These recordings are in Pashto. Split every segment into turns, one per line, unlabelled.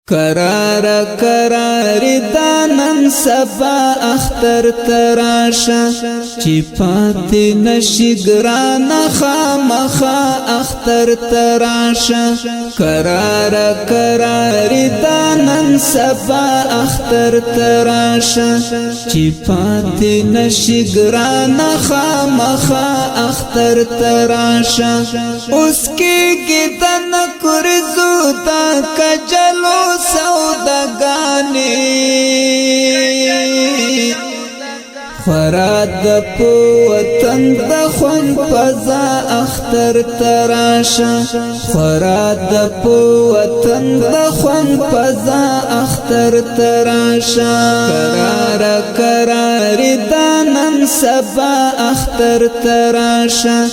قرار قرار دانن سبا اختر تراشا چی پاتی نشی گران خامخا اختر تراشا قرار قرار دانن سبا اختر تراشا چی پاتی نشی گران خامخا اختر تراشا اس کی گدن کرزو تا کجلو سودگانی خراد پو وطن دخون پزا اختر تراشا خراد پو وطن دخون پزا اختر تراشا قرار قرار دانن سبا اختر تراشا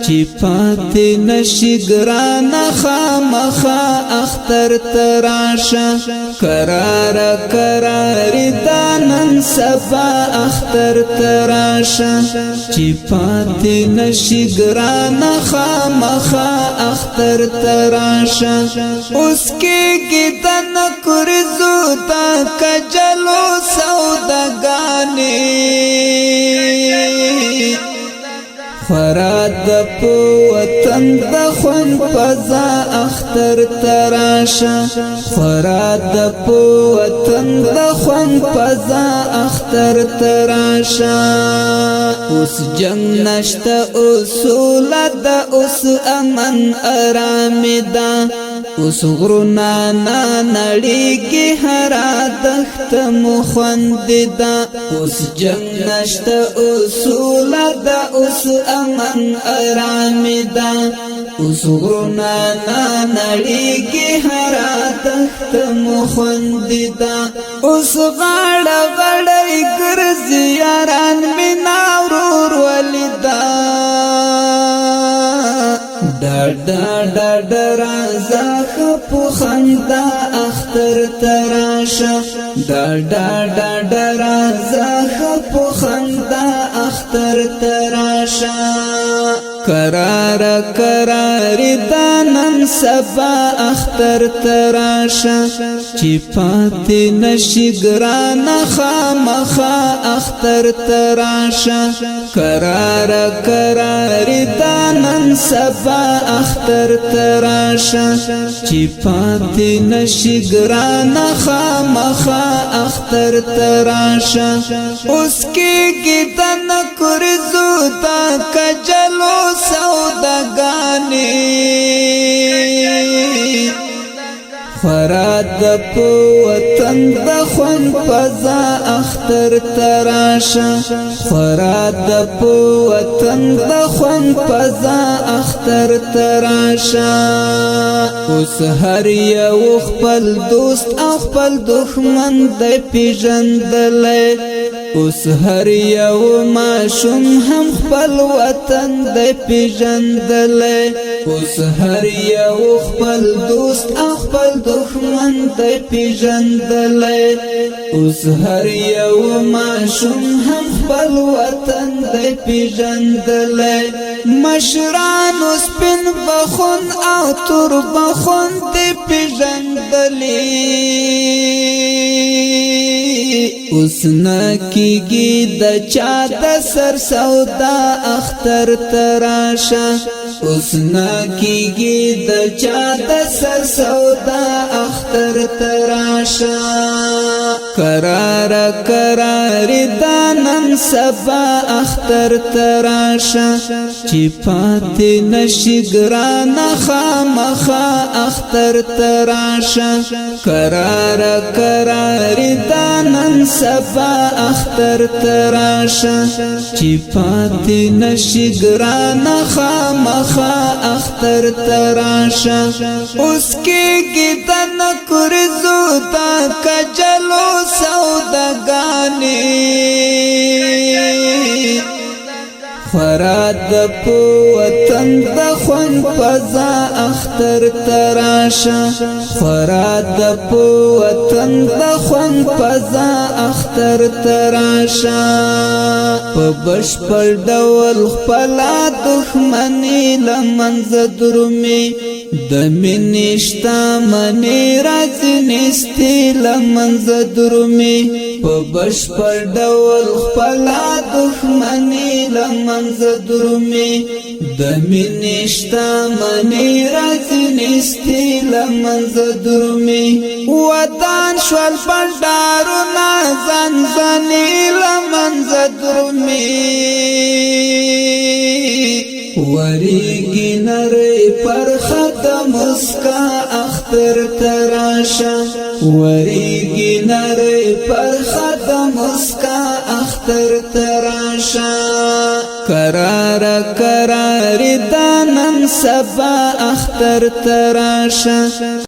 چی پاتی نشی گران خامخا اختر تراشا قرار قرار دانن سبا اختر تراشا چی پاتی نشی گران خامخا اختر تراشا اس کی گدن کرزو تا کجلو سودگانی خراد پو وطن دخون پزا اختر تراشا خراد پو وطن دخون پزا اختر تراشا اس جنگ نشتا اصول دا اس امن ارامی دا اس غرونا ناڑیگی ہرا دخت مخوند دا اس جنگ نشتا اصول دا اس امن ارامی دا اس غرونا ناڑیگی ہرا دخت مخوند دا اس غاڑ غاڑی گرزیاران مناورور ولیدا ڈاڈا رازا خپو خندا اختر تراشا ڈاڈا رازا خپو خندا اختر تراشا قرار قرار دانن سبا اختر تراشا چی پاتی نشی گران خامخا اختر تراشا قرار قرار دانن سبا اختر تراشا چی پاتی نشی گران خامخا اختر تراشا اس کی گدن کرزو تا کجلو سودگانی خراد پو وطن دخون پزا اختر تراشا خراد پو وطن دخون پزا اختر تراشا اس هر یو خپل دوست او خپل دښمن د پیژندلای اس هر یو ماشوم هم خپل وطن د پیژندلای اس هر یو خپل دوست او خپل دښمن د پیژندلای اس هر یو ماشوم هم خپل وطن د پیژندلای مشران سپین بخون او تور بخون د پیژندلی اس نکیگی د چا د سر سودا اختر تراشا اس نکیگی د چا د سر سودا اختر تراشا قرار قرار دانن سبا اختر تراشا چی پاتی نشی گران خامخا اختر تراشا قرار قرار دانن سبا اختر تراشا چی پاتی نشی گران خامخا اختر تراشا اس کی گدن کرزو تا کجلو سودگانی خراد پو وطن دخون پزا اختر تراشا خراد پو وطن دخون پزا اختر تراشا پبشپل ډول خپل دښمنی لمنځ درومي د منشتا منی رازی نستی لمنز درومی په بشپړ ډول خپلا دښمنی لمنز درومی د منشتا منی رازی نستی لمنز درومی ودان شول بلدارو نازنزنی لمنز درومی وریگی نری پر ختم اسکا اختر تراشا وریگی نری پر ختم اسکا اختر تراشا قرار قرار دانن سبا اختر تراشا